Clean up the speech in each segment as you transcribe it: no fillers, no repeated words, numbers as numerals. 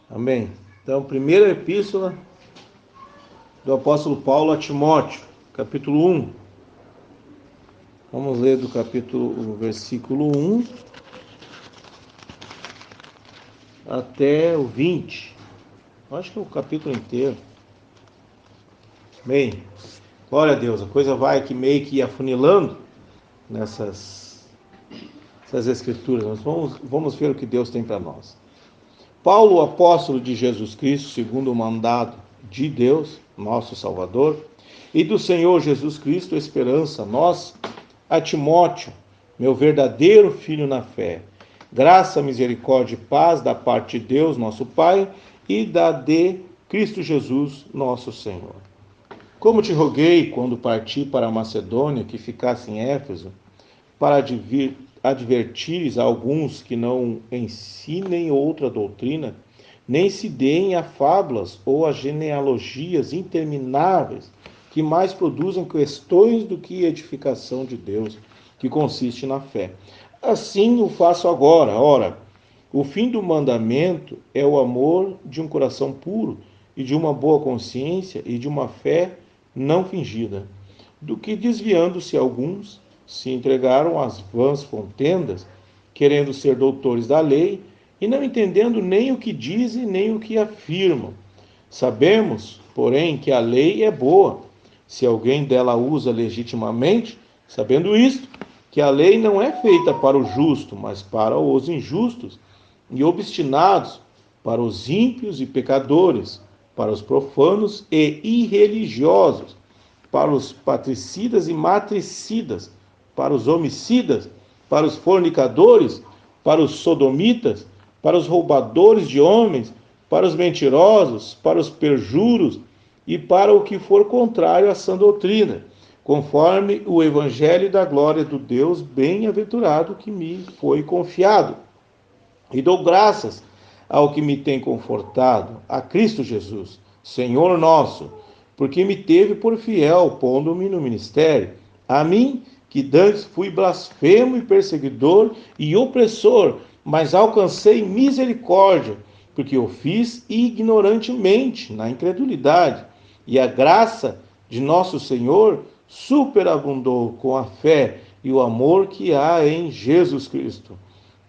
Amém. Então, primeira epístola do apóstolo Paulo a Timóteo, capítulo 1. Vamos ler do versículo 1 até o 20. Acho que é o capítulo inteiro. Amém. Glória a Deus. A coisa vai que meio que afunilando nessas escrituras. Nós vamos ver o que Deus tem para nós. Paulo, apóstolo de Jesus Cristo, segundo o mandado de Deus, nosso Salvador, e do Senhor Jesus Cristo, esperança nossa, a Timóteo, meu verdadeiro filho na fé, graça, misericórdia e paz da parte de Deus, nosso Pai, e da de Cristo Jesus, nosso Senhor. Como te roguei, quando parti para a Macedônia, que ficasse em Éfeso, para advertires a alguns que não ensinem outra doutrina, nem se deem a fábulas ou a genealogias intermináveis, que mais produzem questões do que edificação de Deus, que consiste na fé. Assim o faço agora. Ora, o fim do mandamento é o amor de um coração puro e de uma boa consciência e de uma fé não fingida, do que desviando-se alguns, se entregaram às vãs contendas, querendo ser doutores da lei, e não entendendo nem o que dizem, nem o que afirmam. Sabemos, porém, que a lei é boa, se alguém dela usa legitimamente, sabendo isto, que a lei não é feita para o justo, mas para os injustos, e obstinados, para os ímpios e pecadores, para os profanos e irreligiosos, para os patricidas e matricidas, para os homicidas, para os fornicadores, para os sodomitas, para os roubadores de homens, para os mentirosos, para os perjuros e para o que for contrário à sã doutrina, conforme o evangelho da glória do Deus bem-aventurado que me foi confiado. E dou graças ao que me tem confortado, a Cristo Jesus, Senhor nosso, porque me teve por fiel, pondo-me no ministério, a mim, que dantes fui blasfemo e perseguidor e opressor, mas alcancei misericórdia, porque eu fiz ignorantemente, na incredulidade, e a graça de nosso Senhor superabundou com a fé e o amor que há em Jesus Cristo.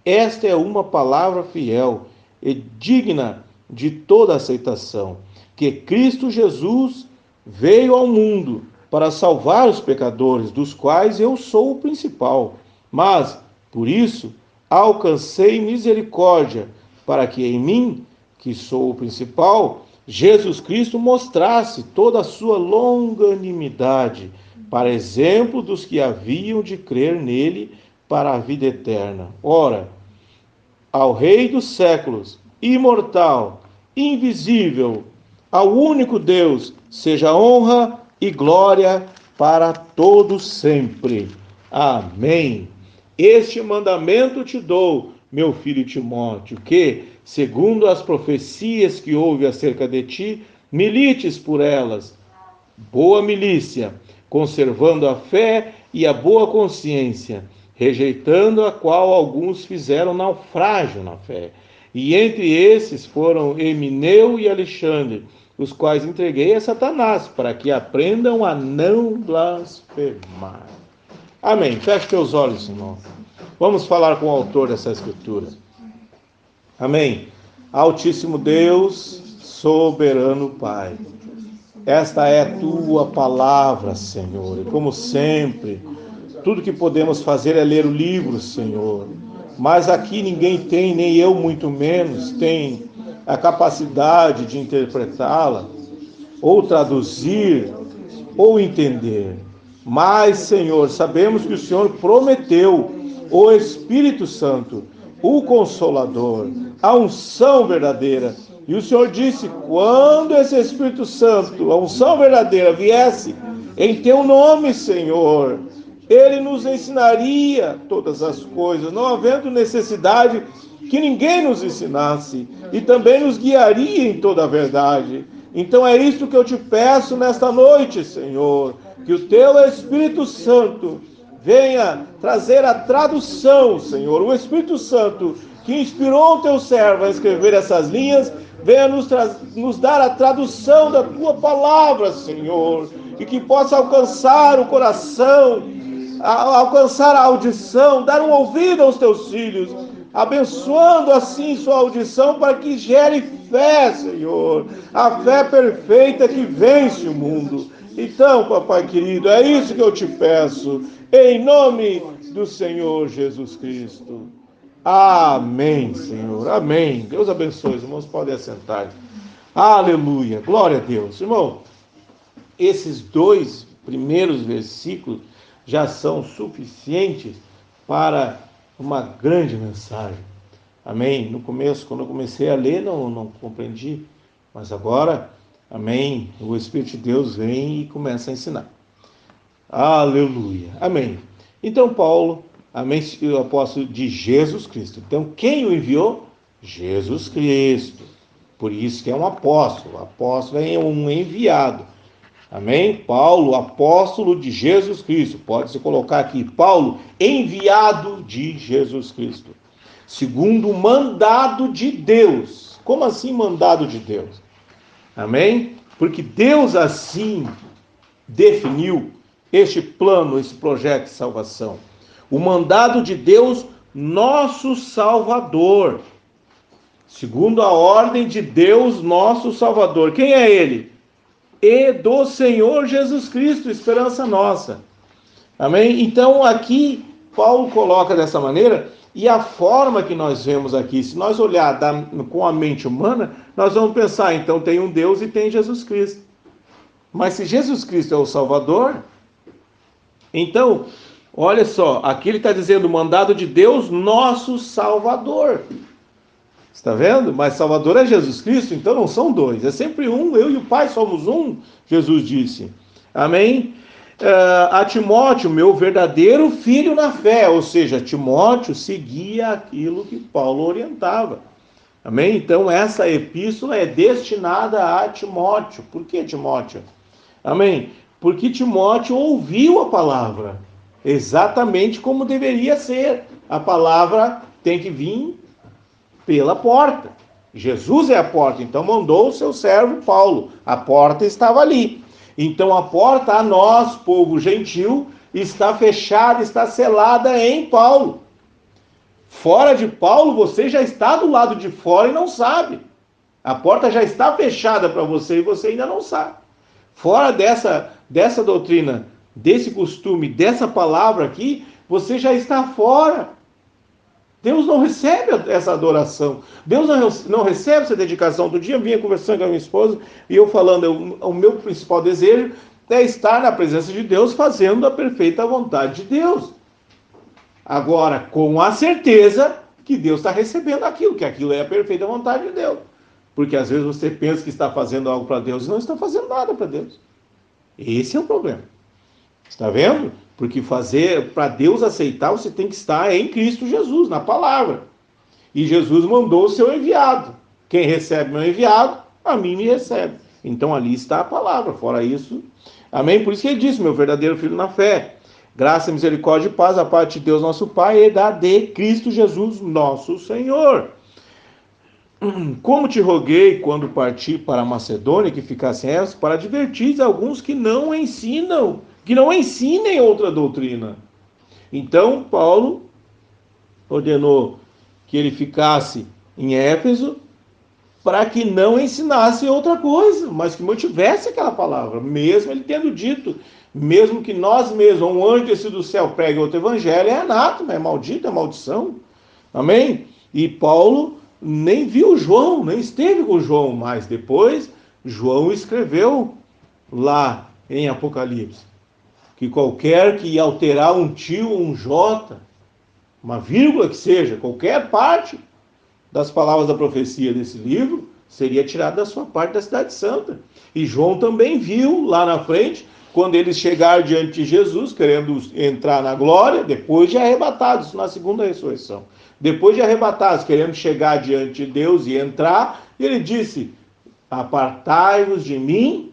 Esta é uma palavra fiel e digna de toda aceitação, que Cristo Jesus veio ao mundo para salvar os pecadores, dos quais eu sou o principal. Mas, por isso, alcancei misericórdia, para que em mim, que sou o principal, Jesus Cristo mostrasse toda a sua longanimidade, para exemplo dos que haviam de crer nele para a vida eterna. Ora, ao Rei dos séculos, imortal, invisível, ao único Deus, seja honra e glória para todos sempre. Amém. Este mandamento te dou, meu filho Timóteo, que, segundo as profecias que houve acerca de ti, milites por elas, boa milícia, conservando a fé e a boa consciência, rejeitando a qual alguns fizeram naufrágio na fé. E entre esses foram Emineu e Alexandre, os quais entreguei a Satanás, para que aprendam a não blasfemar. Amém. Feche teus olhos, irmão. Vamos falar com o autor dessa escritura. Amém. Altíssimo Deus, soberano Pai, esta é a tua palavra, Senhor. E como sempre, tudo que podemos fazer é ler o livro, Senhor. Mas aqui ninguém tem, nem eu muito menos, tem a capacidade de interpretá-la, ou traduzir, ou entender. Mas, Senhor, sabemos que o Senhor prometeu o Espírito Santo, o Consolador, a unção verdadeira. E o Senhor disse, quando esse Espírito Santo, a unção verdadeira, viesse em teu nome, Senhor, ele nos ensinaria todas as coisas, não havendo necessidade que ninguém nos ensinasse, e também nos guiaria em toda a verdade. Então é isso que eu te peço nesta noite, Senhor, que o teu Espírito Santo venha trazer a tradução, Senhor, o Espírito Santo que inspirou o teu servo a escrever essas linhas, Venha nos dar a tradução da tua palavra, Senhor, e que possa alcançar o coração, alcançar a audição, dar um ouvido aos teus filhos, abençoando assim sua audição para que gere fé, Senhor, a fé perfeita que vence o mundo. Então, papai querido, é isso que eu te peço, em nome do Senhor Jesus Cristo. Amém, Senhor, amém. Deus abençoe, os irmãos podem assentar. Aleluia, glória a Deus. Irmão, esses 2 primeiros versículos já são suficientes para uma grande mensagem. Amém? No começo, quando eu comecei a ler, não compreendi, mas agora, amém, o Espírito de Deus vem e começa a ensinar. Aleluia, amém. Então Paulo, amém, o apóstolo de Jesus Cristo. Então quem o enviou? Jesus Cristo. Por isso que é um apóstolo. O apóstolo é um enviado. Amém? Paulo, apóstolo de Jesus Cristo. Pode-se colocar aqui, Paulo, enviado de Jesus Cristo. Segundo o mandado de Deus. Como assim mandado de Deus? Amém? Porque Deus assim definiu este plano, esse projeto de salvação. O mandado de Deus, nosso Salvador. Segundo a ordem de Deus, nosso Salvador. Quem é ele? E do Senhor Jesus Cristo, esperança nossa. Amém? Então aqui Paulo coloca dessa maneira, e a forma que nós vemos aqui, se nós olhar com a mente humana, nós vamos pensar, então tem um Deus e tem Jesus Cristo. Mas se Jesus Cristo é o Salvador, então, olha só, aqui ele está dizendo o mandado de Deus, nosso Salvador. Está vendo? Mas Salvador é Jesus Cristo, então não são 2, é sempre um, eu e o Pai somos um, Jesus disse. Amém? A Timóteo, meu verdadeiro filho na fé, ou seja, Timóteo seguia aquilo que Paulo orientava. Amém? Então essa epístola é destinada a Timóteo. Por que Timóteo? Amém? Porque Timóteo ouviu a palavra, exatamente como deveria ser. A palavra tem que vir pela porta. Jesus é a porta, então mandou o seu servo Paulo. A porta estava ali. Então a porta a nós, povo gentil, está fechada, está selada em Paulo. Fora de Paulo, você já está do lado de fora e não sabe. A porta já está fechada para você e você ainda não sabe. Fora dessa doutrina, desse costume, dessa palavra aqui, você já está fora. Deus não recebe essa adoração. Deus não recebe essa dedicação. Outro dia eu vinha conversando com a minha esposa e eu falando, o meu principal desejo é estar na presença de Deus fazendo a perfeita vontade de Deus. Agora, com a certeza que Deus está recebendo aquilo, que aquilo é a perfeita vontade de Deus. Porque às vezes você pensa que está fazendo algo para Deus e não está fazendo nada para Deus. Esse é o problema. Está vendo? Porque para Deus aceitar, você tem que estar em Cristo Jesus, na palavra. E Jesus mandou o seu enviado. Quem recebe meu enviado, a mim me recebe. Então ali está a palavra. Fora isso, amém? Por isso que ele disse, meu verdadeiro filho na fé. Graça, misericórdia e paz da parte de Deus nosso Pai e da de Cristo Jesus nosso Senhor. Como te roguei quando parti para a Macedônia que ficassem essas, para advertir alguns que não ensinam, que não ensinem outra doutrina. Então Paulo ordenou que ele ficasse em Éfeso para que não ensinasse outra coisa, mas que mantivesse aquela palavra, mesmo ele tendo dito, mesmo que nós mesmos, um anjo descido do céu pregue outro evangelho, é anátema, é maldito, é maldição. Amém? E Paulo nem viu João, nem esteve com João, mas depois João escreveu lá em Apocalipse que qualquer que alterar um tio ou um J, uma vírgula que seja, qualquer parte das palavras da profecia desse livro, seria tirado da sua parte da cidade santa. E João também viu lá na frente, quando eles chegaram diante de Jesus, querendo entrar na glória, depois de arrebatados, na segunda ressurreição. Depois de arrebatados, querendo chegar diante de Deus e entrar, ele disse, apartai-vos de mim,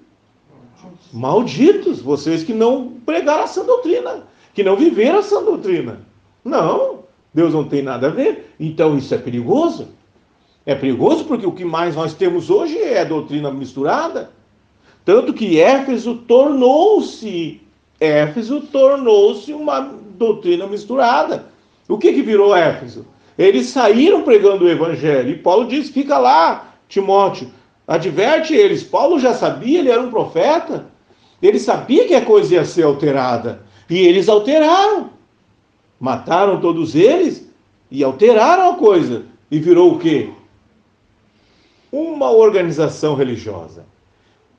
malditos, vocês que não pregaram a sã doutrina, que não viveram a sã doutrina. Não, Deus não tem nada a ver. Então isso é perigoso. É perigoso porque o que mais nós temos hoje é doutrina misturada. Tanto que Éfeso tornou-se uma doutrina misturada. O que virou Éfeso? Eles saíram pregando o evangelho. E Paulo diz: fica lá, Timóteo, adverte eles. Paulo já sabia, ele era um profeta. Ele sabia que a coisa ia ser alterada. E eles alteraram. Mataram todos eles e alteraram a coisa. E virou o quê? Uma organização religiosa.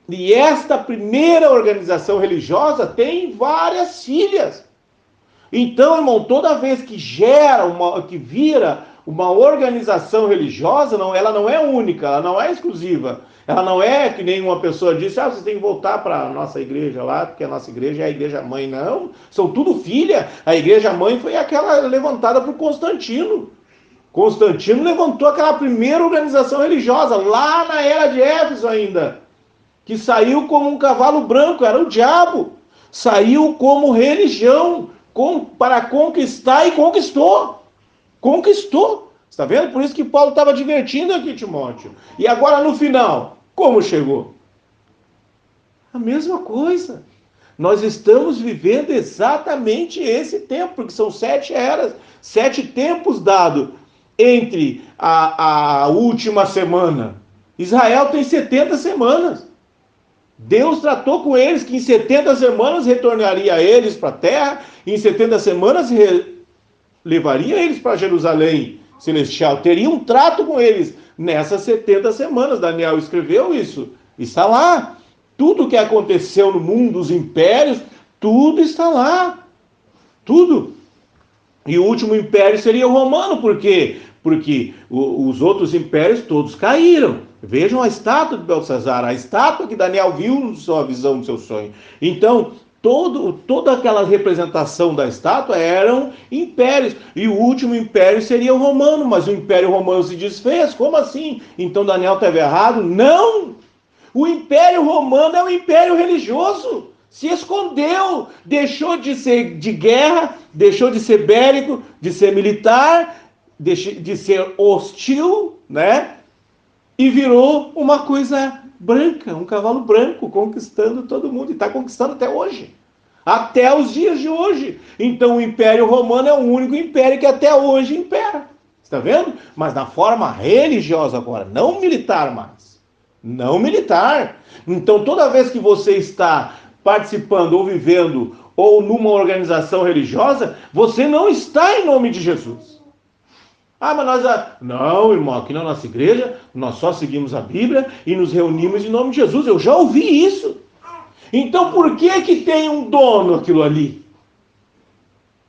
E esta primeira organização religiosa tem várias filhas. Então, irmão, toda vez que vira uma organização religiosa, ela não é única, ela não é exclusiva. Ela não é que nenhuma pessoa disse: vocês têm que voltar para a nossa igreja lá, porque a nossa igreja é a igreja mãe. Não, são tudo filha. A igreja mãe foi aquela levantada por Constantino. Constantino levantou aquela primeira organização religiosa, lá na era de Éfeso ainda, que saiu como um cavalo branco, era o diabo. Saiu como religião, para conquistar, e conquistou. Conquistou. Está vendo? Por isso que Paulo estava advertindo aqui, Timóteo. E agora no final, como chegou? A mesma coisa. Nós estamos vivendo exatamente esse tempo, porque são 7 eras, 7 tempos dados entre a última semana. Israel tem 70 semanas. Deus tratou com eles que em 70 semanas retornaria eles para a terra, e em 70 semanas levaria eles para Jerusalém celestial. Teria um trato com eles nessas 70 semanas. Daniel escreveu isso. Está lá. Tudo o que aconteceu no mundo, os impérios, tudo está lá. Tudo. E o último império seria o romano. Por quê? Porque os outros impérios todos caíram. Vejam a estátua de Belsazar, a estátua que Daniel viu na sua visão, no seu sonho. Então, toda aquela representação da estátua eram impérios. E o último império seria o romano, mas o império romano se desfez. Como assim? Então Daniel estava errado? Não! O império romano é um império religioso. Se escondeu, deixou de ser de guerra, deixou de ser bélico, de ser militar, de ser hostil, né? E virou uma coisa branca, um cavalo branco, conquistando todo mundo. E está conquistando até hoje. Até os dias de hoje. Então o Império Romano é o único império que até hoje impera. Está vendo? Mas na forma religiosa agora, não militar mais. Não militar. Então toda vez que você está participando ou vivendo ou numa organização religiosa, você não está em nome de Jesus. Mas nós... Não, irmão, aqui na nossa igreja, nós só seguimos a Bíblia e nos reunimos em nome de Jesus. Eu já ouvi isso. Então por que tem um dono aquilo ali?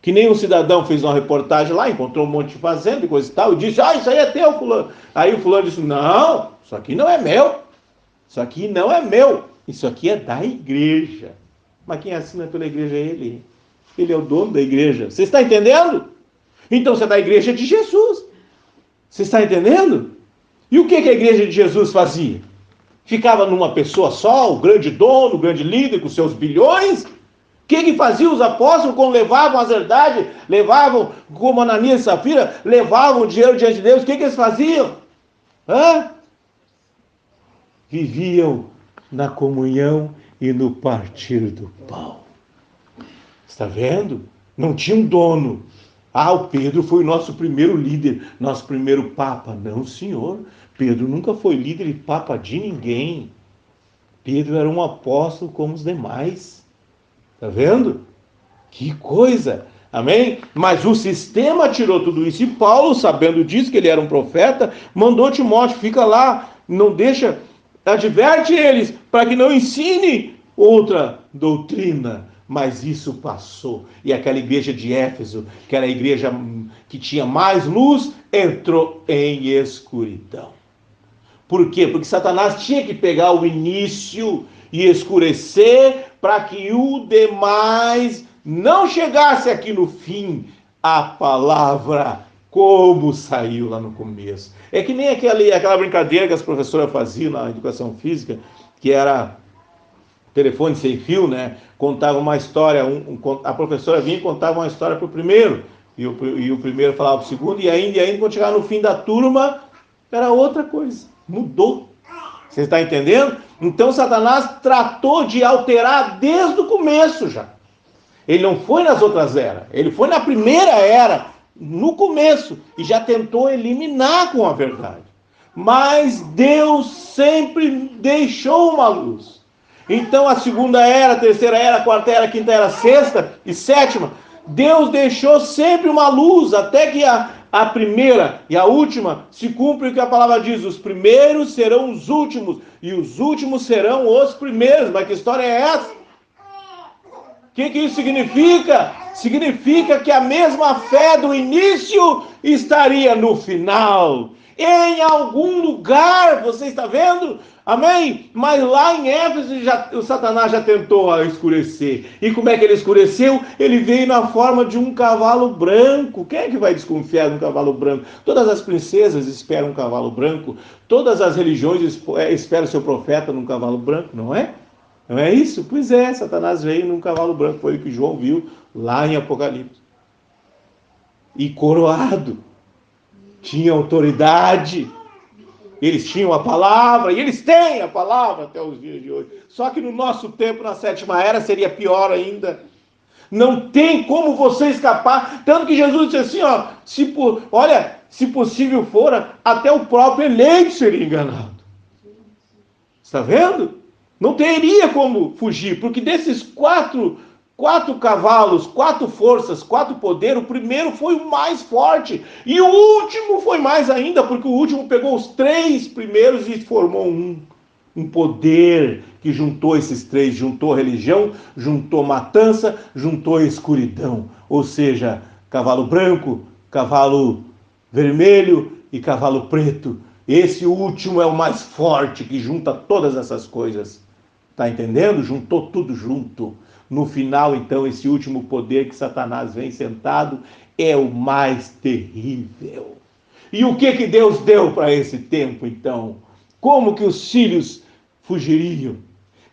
Que nem um cidadão fez uma reportagem lá, encontrou um monte de fazenda e coisa e tal, e disse: isso aí é teu, fulano. Aí o fulano disse: não, isso aqui não é meu. Isso aqui não é meu. Isso aqui é da igreja. Mas quem assina pela igreja é ele. Ele é o dono da igreja. Você está entendendo? Então você é da igreja de Jesus. Você está entendendo? E o que a igreja de Jesus fazia? Ficava numa pessoa só, o grande dono, o grande líder com seus bilhões? O que faziam os apóstolos quando levavam as verdades, levavam, como Ananias e Safira, levavam o dinheiro diante de Deus? O que eles faziam? Viviam na comunhão e no partir do pão. Está vendo? Não tinha um dono. O Pedro foi o nosso primeiro líder, nosso primeiro papa. Não, senhor. Pedro nunca foi líder e papa de ninguém. Pedro era um apóstolo como os demais. Está vendo? Que coisa! Amém? Mas o sistema tirou tudo isso. E Paulo, sabendo disso, que ele era um profeta, mandou Timóteo: fica lá, não deixa, adverte eles, para que não ensine outra doutrina. Mas isso passou. E aquela igreja de Éfeso, que era a igreja que tinha mais luz, entrou em escuridão. Por quê? Porque Satanás tinha que pegar o início e escurecer para que o demais não chegasse aqui no fim a palavra como saiu lá no começo. É que nem aquela brincadeira que as professoras faziam na educação física, que era telefone sem fio, né? Contava uma história, a professora vinha e contava uma história para o primeiro, e o primeiro falava para o segundo, e ainda quando chegava no fim da turma, Era outra coisa. Mudou. Você está entendendo? Então Satanás tratou de alterar desde o começo já. Ele não foi nas outras eras. Ele foi na primeira era, no começo, e já tentou eliminar com a verdade. Mas Deus sempre deixou uma luz. Então a segunda era, a terceira era, a quarta era, a quinta era, a sexta e sétima, Deus deixou sempre uma luz, até que a primeira e a última se cumpre o que a palavra diz: os primeiros serão os últimos, e os últimos serão os primeiros. Mas que história é essa? O que isso significa? Significa que a mesma fé do início estaria no final. Em algum lugar, você está vendo? Amém? Mas lá em Éfeso, o Satanás já tentou escurecer. E como é que ele escureceu? Ele veio na forma de um cavalo branco. Quem é que vai desconfiar de um cavalo branco? Todas as princesas esperam um cavalo branco. Todas as religiões esperam seu profeta num cavalo branco, não é? Não é isso? Pois é, Satanás veio num cavalo branco. Foi o que João viu lá em Apocalipse. E coroado. Tinha autoridade. Eles tinham a palavra, e eles têm a palavra até os dias de hoje. Só que no nosso tempo, na sétima era, seria pior ainda. Não tem como você escapar. Tanto que Jesus disse assim, se possível fora, até o próprio eleito seria enganado. Está vendo? Não teria como fugir, porque desses quatro cavalos, 4 forças, 4 poderes, o primeiro foi o mais forte, e o último foi mais ainda, porque o último pegou os 3 primeiros e formou um poder que juntou esses 3, juntou religião, juntou matança, juntou escuridão, ou seja, cavalo branco, cavalo vermelho e cavalo preto. Esse último é o mais forte, que junta todas essas coisas. Tá entendendo? Juntou tudo junto. No final, então, esse último poder que Satanás vem sentado é o mais terrível. E o que Deus deu para esse tempo, então? Como que os filhos fugiriam?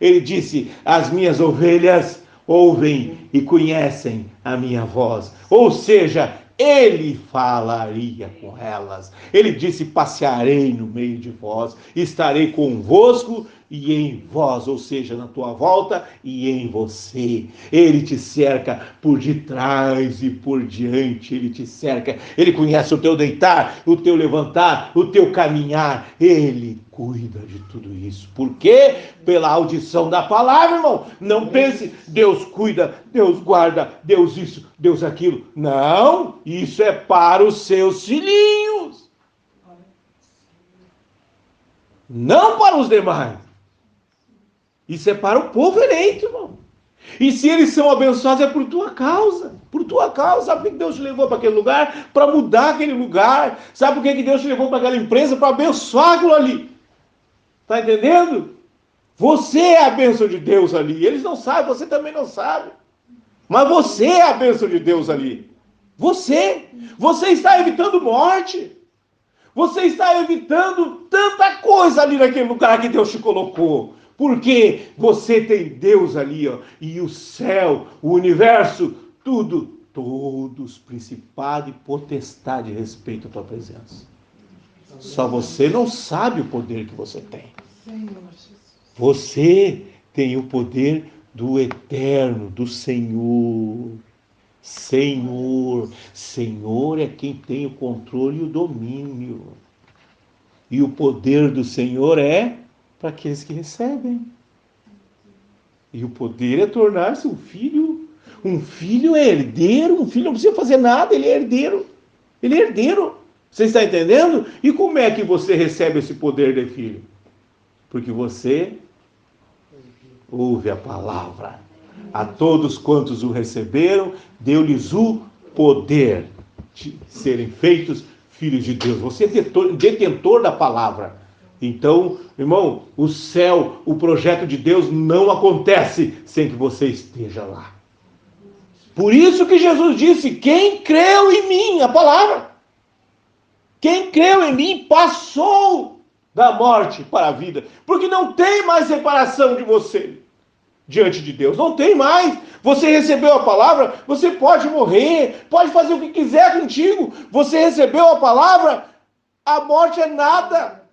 Ele disse: as minhas ovelhas ouvem e conhecem a minha voz. Ou seja, ele falaria com elas. Ele disse: passearei no meio de vós, estarei convosco e em vós, ou seja, na tua volta e em você. Ele te cerca por detrás e por diante, ele te cerca. Ele conhece o teu deitar, o teu levantar, o teu caminhar. Ele cuida de tudo isso. Por quê? Pela audição da palavra, irmão. Não pense, Deus cuida, Deus guarda, Deus isso, Deus aquilo. Não, isso é para os seus filhinhos. Não para os demais. Isso é para o povo eleito, irmão. E se eles são abençoados é por tua causa. Por tua causa. Sabe por que Deus te levou para aquele lugar? Para mudar aquele lugar. Sabe por que Deus te levou para aquela empresa? Para abençoar aquilo ali. Está entendendo? Você é a bênção de Deus ali. Eles não sabem, você também não sabe. Mas você é a bênção de Deus ali. Você está evitando morte. Você está evitando tanta coisa ali naquele lugar que Deus te colocou. Porque você tem Deus ali, e o céu, o universo, tudo, todos, principado e potestade respeito à tua presença. Só você não sabe o poder que você tem. Você tem o poder do eterno, do Senhor. Senhor é quem tem o controle e o domínio. E o poder do Senhor é para aqueles que recebem. E o poder é tornar-se um filho. Um filho é herdeiro. Um filho não precisa fazer nada, ele é herdeiro. Ele é herdeiro. Você está entendendo? E como é que você recebe esse poder de filho? Porque você ouve a palavra. A todos quantos o receberam, deu-lhes o poder de serem feitos filhos de Deus. Você é detentor da palavra. Então, irmão, o céu, o projeto de Deus não acontece sem que você esteja lá. Por isso que Jesus disse: quem creu em mim, a palavra, quem creu em mim passou da morte para a vida, porque não tem mais separação de você diante de Deus, não tem mais. Você recebeu a palavra, você pode morrer, pode fazer o que quiser contigo. Você recebeu a palavra, A morte é nada.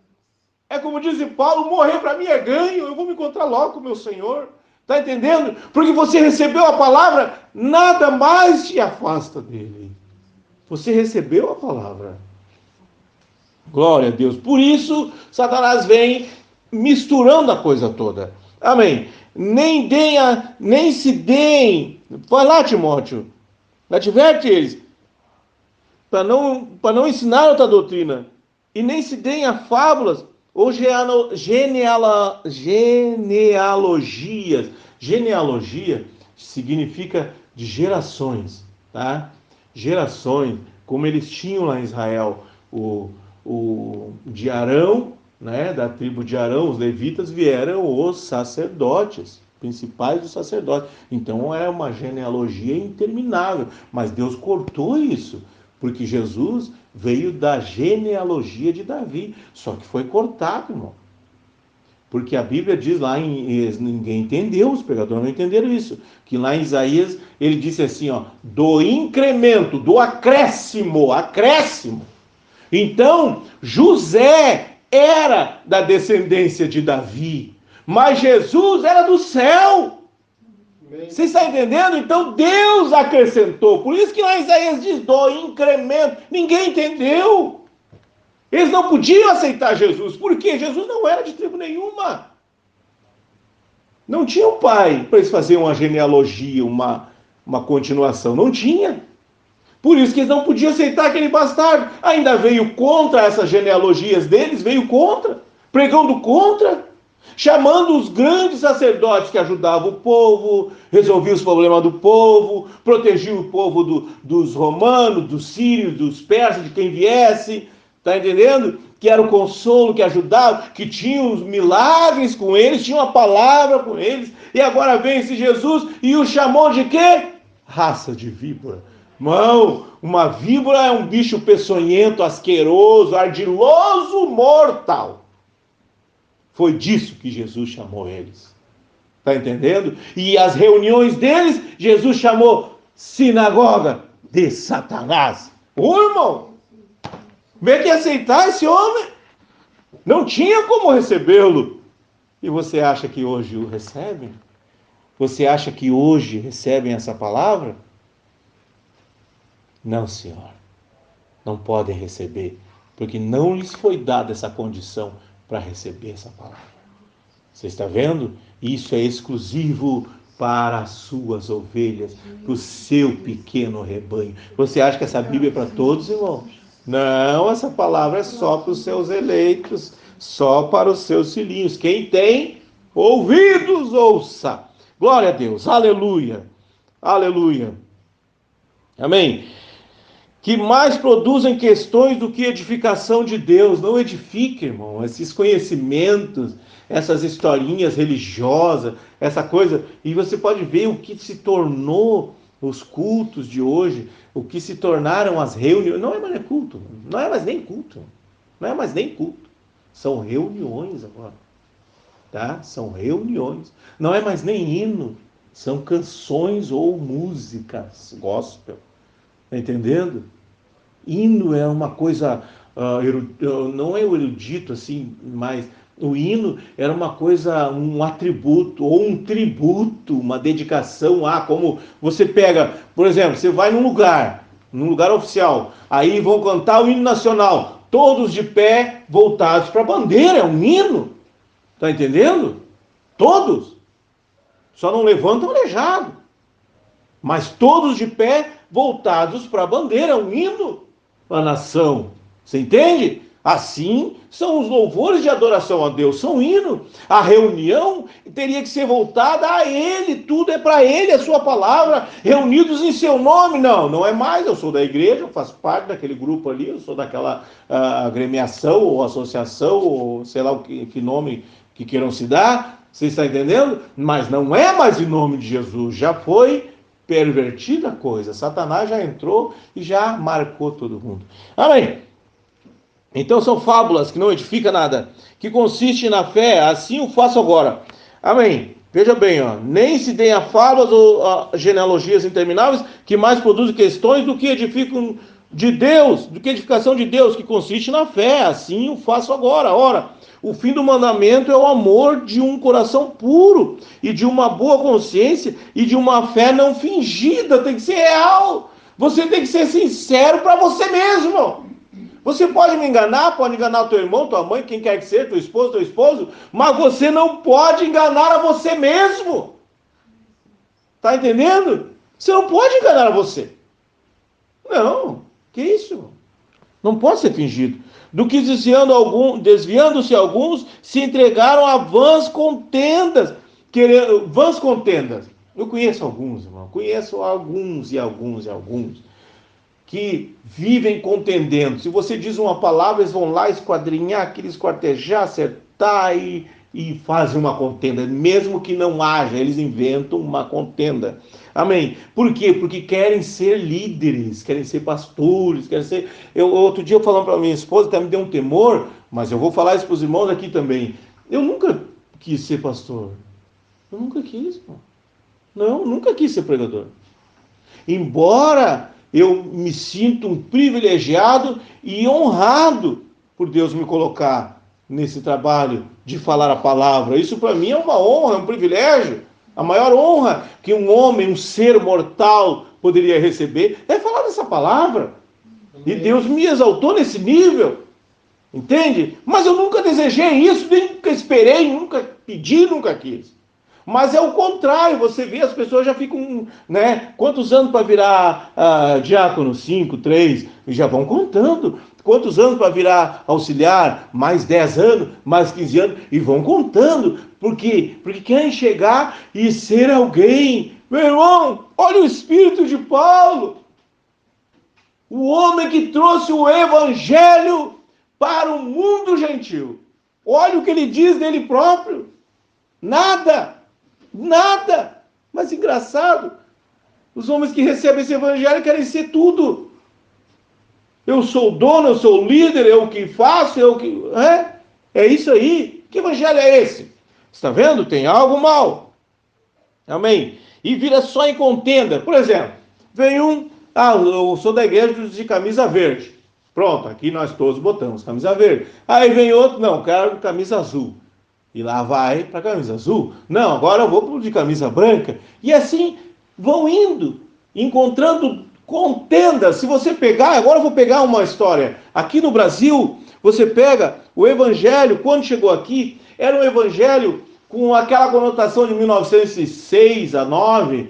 É como diz Paulo, morrer para mim é ganho, eu vou me encontrar logo com o meu Senhor. Está entendendo? Porque você recebeu a palavra, nada mais te afasta dele. Você recebeu a palavra. Glória a Deus. Por isso, Satanás vem misturando a coisa toda. Amém. Nem se deem. Vai lá, Timóteo. Adverte eles. Para não ensinar outra doutrina. E nem se deem a fábulas ou genealogias. Genealogia significa de gerações, tá? Gerações, como eles tinham lá em Israel, de Arão, né? Da tribo de Arão, os levitas vieram os sacerdotes, principais dos sacerdotes. Então é uma genealogia interminável, mas Deus cortou isso. Porque Jesus veio da genealogia de Davi. Só que foi cortado, irmão. Porque a Bíblia diz lá, ninguém entendeu, os pregadores não entenderam isso. Que lá em Isaías, ele disse assim, ó, do incremento, do acréscimo. Então, José era da descendência de Davi. Mas Jesus era do céu. Você está entendendo? Então Deus acrescentou. Por isso que lá em Isaías diz do incremento. Ninguém entendeu. Eles não podiam aceitar Jesus. Por quê? Jesus não era de tribo nenhuma. Não tinha um pai para eles fazerem uma genealogia, uma continuação. Não tinha. Por isso que eles não podiam aceitar aquele bastardo. Ainda veio contra essas genealogias deles, veio contra, pregando contra. Chamando os grandes sacerdotes que ajudavam o povo, resolviam os problemas do povo, protegiam o povo dos romanos, dos sírios, dos persas, de quem viesse, tá entendendo? Que era o consolo, que ajudava, que tinha os milagres com eles, tinha uma palavra com eles, e agora vem esse Jesus e o chamou de quê? Raça de víbora. Irmão, uma víbora é um bicho peçonhento, asqueroso, ardiloso, mortal. Foi disso que Jesus chamou eles. Está entendendo? E as reuniões deles, Jesus chamou sinagoga de Satanás. Ô, irmão, como é que ia aceitar esse homem? Não tinha como recebê-lo. E você acha que hoje o recebem? Você acha que hoje recebem essa palavra? Não, Senhor. Não podem receber, porque não lhes foi dada essa condição para receber essa palavra. Você está vendo? Isso é exclusivo para as suas ovelhas, para o seu pequeno rebanho. Você acha que essa Bíblia é para todos, irmão? Não, essa palavra é só para os seus eleitos, só para os seus filhinhos. Quem tem ouvidos, ouça. Glória a Deus, aleluia, aleluia. Amém. Que mais produzem questões do que edificação de Deus. Não edifique, irmão, esses conhecimentos, essas historinhas religiosas, essa coisa. E você pode ver o que se tornou os cultos de hoje, o que se tornaram as reuniões. Não é mais culto, não é mais nem culto. Não é mais nem culto. São reuniões agora. Tá? São reuniões. Não é mais nem hino. São canções ou músicas gospel. Está entendendo? Hino é uma coisa, não é o erudito assim, mas o hino era uma coisa, um atributo, ou um tributo, uma dedicação, como você pega, por exemplo, você vai num lugar oficial, aí vão cantar o hino nacional, todos de pé, voltados para a bandeira, é um hino, tá entendendo? Todos, só não levantam aleijado, mas todos de pé, voltados para a bandeira, um hino, a nação. Você entende? Assim são os louvores de adoração a Deus, são hino. A reunião teria que ser voltada a Ele, tudo é para Ele, a sua palavra, reunidos em seu nome. Não é mais, eu sou da igreja, eu faço parte daquele grupo ali, eu sou daquela agremiação ou associação, ou sei lá o que nome que queiram se dar, você está entendendo? Mas não é mais em nome de Jesus, já foi pervertida a coisa. Satanás já entrou e já marcou todo mundo. Amém? Então são fábulas que não edificam nada, que consiste na fé, assim o faço agora. Amém? Veja bem, nem se deem a fábulas ou genealogias intermináveis, que mais produzem questões do que edificam de Deus, do que a edificação de Deus, que consiste na fé. Assim o faço agora. Ora, o fim do mandamento é o amor de um coração puro e de uma boa consciência e de uma fé não fingida. Tem que ser real. Você tem que ser sincero para você mesmo. Você pode me enganar, pode enganar o teu irmão, tua mãe, quem quer que seja, teu esposo, mas você não pode enganar a você mesmo. Tá entendendo? Você não pode enganar a você. Não, que isso? Não pode ser fingido. Do que desviando-se alguns, se entregaram a vãs contendas. Vãs contendas. Eu conheço alguns, irmão. Conheço alguns que vivem contendendo. Se você diz uma palavra, eles vão lá esquadrinhar, aquele esquartejar, acertar e fazem uma contenda. Mesmo que não haja, eles inventam uma contenda. Amém? Por quê? Porque querem ser líderes, querem ser pastores, querem ser... Outro dia eu falando para minha esposa, até me deu um temor, mas eu vou falar isso para os irmãos aqui também. Eu nunca quis ser pastor. Eu nunca quis, pô. Não, nunca quis ser pregador. Embora eu me sinto um privilegiado e honrado por Deus me colocar nesse trabalho de falar a palavra. Isso para mim é uma honra, é um privilégio. A maior honra que um homem, um ser mortal poderia receber é falar dessa palavra. E Deus me exaltou nesse nível. Entende? Mas eu nunca desejei isso, nunca esperei, nunca pedi, nunca quis. Mas é o contrário, você vê, as pessoas já ficam, né? Quantos anos para virar diácono? 5, 3, e já vão contando. Quantos anos para virar auxiliar? Mais 10 anos, mais 15 anos, e vão contando. Por quê? Porque querem chegar e ser alguém. Meu irmão, olha o espírito de Paulo. O homem que trouxe o evangelho para o mundo gentil. Olha o que ele diz dele próprio. Nada. Mas engraçado, os homens que recebem esse evangelho querem ser tudo. Eu sou o dono, eu sou o líder, eu que faço, eu que... É isso aí. Que evangelho é esse? Está vendo? Tem algo mal. Amém? E vira só em contenda. Por exemplo, vem eu sou da igreja de camisa verde. Pronto, aqui nós todos botamos camisa verde. Aí vem outro, não, quero camisa azul. E lá vai para camisa azul. Não, agora eu vou para de camisa branca. E assim vão indo, encontrando contendas. Se você pegar, agora eu vou pegar uma história. Aqui no Brasil, você pega o evangelho, quando chegou aqui, era um evangelho com aquela conotação de 1906 a 9,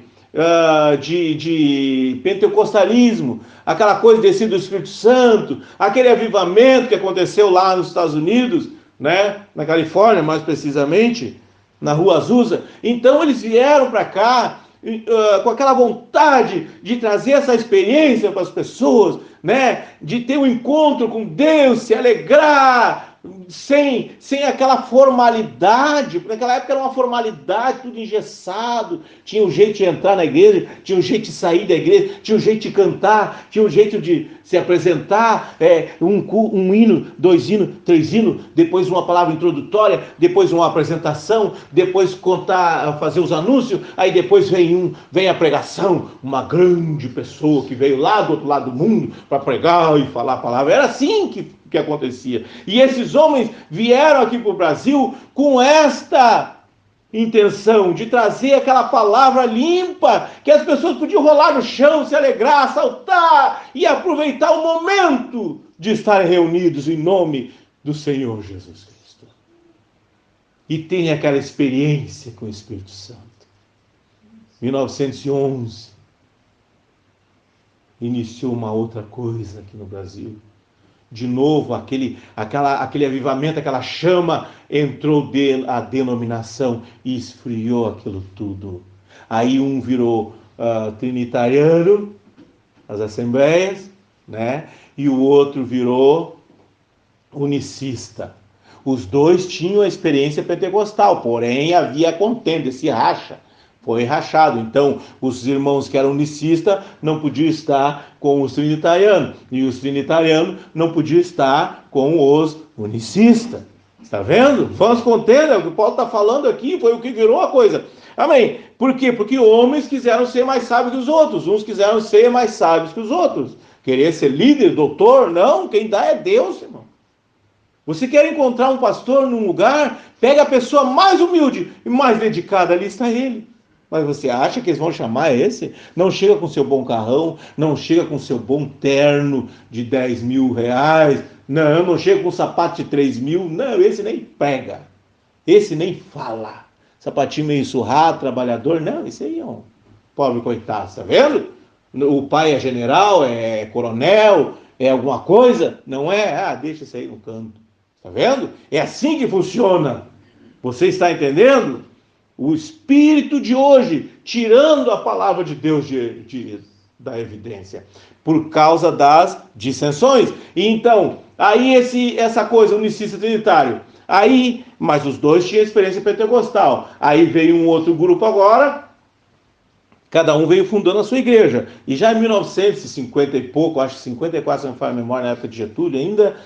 de pentecostalismo, aquela coisa descida do Espírito Santo, aquele avivamento que aconteceu lá nos Estados Unidos, né? Na Califórnia, mais precisamente, na Rua Azusa. Então eles vieram para cá com aquela vontade de trazer essa experiência para as pessoas, né? De ter um encontro com Deus, se alegrar, sem aquela formalidade, porque naquela época era uma formalidade, tudo engessado, tinha um jeito de entrar na igreja, tinha um jeito de sair da igreja, tinha um jeito de cantar, tinha um jeito de se apresentar, um hino, 2 hinos, 3 hinos, depois uma palavra introdutória, depois uma apresentação, depois fazer os anúncios, aí depois vem a pregação, uma grande pessoa que veio lá do outro lado do mundo para pregar e falar a palavra. Era assim que acontecia. E esses homens vieram aqui para o Brasil com esta intenção de trazer aquela palavra limpa, que as pessoas podiam rolar no chão, se alegrar, saltar e aproveitar o momento de estarem reunidos em nome do Senhor Jesus Cristo. E tem aquela experiência com o Espírito Santo. 1911 iniciou uma outra coisa aqui no Brasil. De novo, aquele avivamento, aquela chama entrou a denominação e esfriou aquilo tudo. Aí um virou trinitariano, as assembleias, né? E o outro virou unicista. Os dois tinham a experiência pentecostal, porém havia contenda, esse racha. Foi rachado. Então, os irmãos que eram unicistas não podiam estar com os trinitarianos. E os trinitarianos não podiam estar com os unicistas. Está vendo? Vamos contender, o que o Paulo está falando aqui foi o que virou a coisa. Amém? Por quê? Porque homens quiseram ser mais sábios que os outros. Uns quiseram ser mais sábios que os outros. Querer ser líder, doutor, não, quem dá é Deus, irmão. Você quer encontrar um pastor num lugar, pega a pessoa mais humilde e mais dedicada, ali está ele. Mas você acha que eles vão chamar esse? Não chega com seu bom carrão, não chega com seu bom terno de 10 mil reais, não chega com sapato de 3 mil, não, esse nem pega, esse nem fala. Sapatinho meio surrado, trabalhador, não, esse aí é um pobre coitado, tá vendo? O pai é general, é coronel, é alguma coisa, não é? Ah, deixa isso aí no canto. Tá vendo? É assim que funciona. Você está entendendo? O espírito de hoje, tirando a palavra de Deus da evidência, por causa das dissensões. E então, aí essa coisa, unicista trinitário. Aí, mas os dois tinham experiência pentecostal. Aí veio um outro grupo agora. Cada um veio fundando a sua igreja. E já em 1950 e pouco, acho que 54, se não me falha a memória, na época de Getúlio, ainda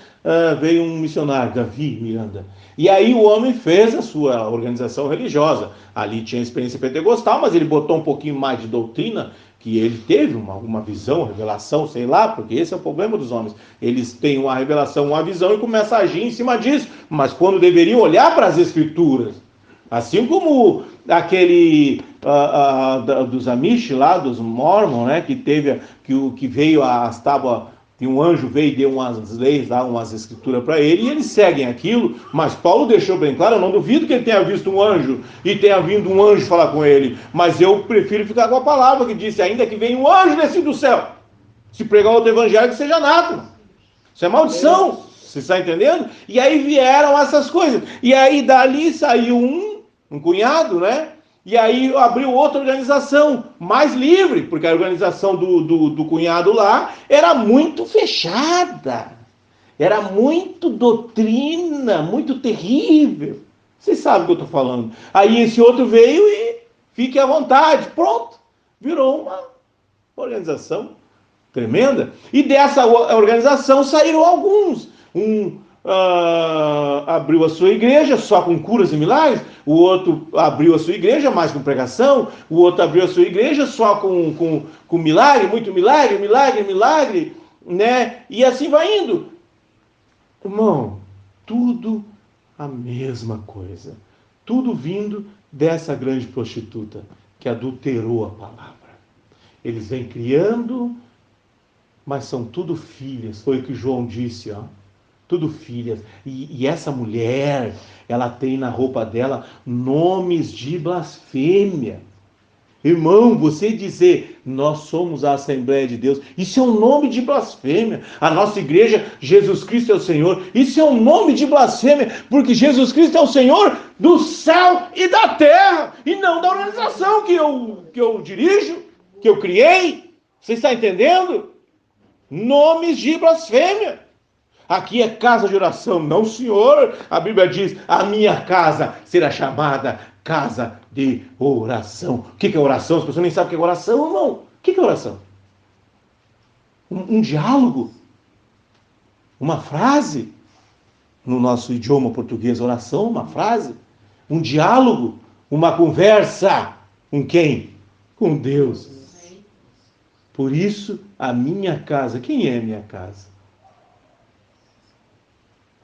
veio um missionário, Davi Miranda. E aí o homem fez a sua organização religiosa. Ali tinha experiência pentecostal, mas ele botou um pouquinho mais de doutrina, que ele teve uma visão, revelação, sei lá, porque esse é o problema dos homens. Eles têm uma revelação, uma visão e começam a agir em cima disso. Mas quando deveriam olhar para as escrituras, assim como aquele dos Amish lá, dos Mormon, né, que veio as tábuas, que um anjo veio e deu umas leis lá, umas escrituras para ele, e eles seguem aquilo, mas Paulo deixou bem claro, eu não duvido que ele tenha visto um anjo, e tenha vindo um anjo falar com ele, mas eu prefiro ficar com a palavra que disse, ainda que venha um anjo descido do céu, se pregar outro evangelho que seja nada, isso é maldição, você está entendendo? E aí vieram essas coisas, e aí dali saiu um cunhado, né? E aí abriu outra organização, mais livre, porque a organização do cunhado lá era muito fechada, era muito doutrina, muito terrível. Vocês sabem o que eu estou falando. Aí esse outro veio e fique à vontade, pronto, virou uma organização tremenda. E dessa organização saíram alguns. Abriu a sua igreja só com curas e milagres, o outro abriu a sua igreja mais com pregação, o outro abriu a sua igreja só com milagre, muito milagre, né? E assim vai indo. Irmão, tudo a mesma coisa. Tudo vindo dessa grande prostituta que adulterou a palavra. Eles vêm criando, mas são tudo filhas. Foi o que João disse, ó. Tudo filhas. E essa mulher, ela tem na roupa dela nomes de blasfêmia. Irmão, você dizer, nós somos a Assembleia de Deus, isso é um nome de blasfêmia. A nossa igreja, Jesus Cristo é o Senhor, isso é um nome de blasfêmia, porque Jesus Cristo é o Senhor do céu e da terra, e não da organização que eu dirijo, que eu criei. Você está entendendo? Nomes de blasfêmia. Aqui é casa de oração, não, senhor. A Bíblia diz, a minha casa será chamada casa de oração. O que é oração? As pessoas nem sabem o que é oração, irmão. O que é oração? Um diálogo? Uma frase? No nosso idioma português, oração é uma frase. Um diálogo? Uma conversa. Com quem? Com Deus. Por isso, a minha casa. Quem é a minha casa?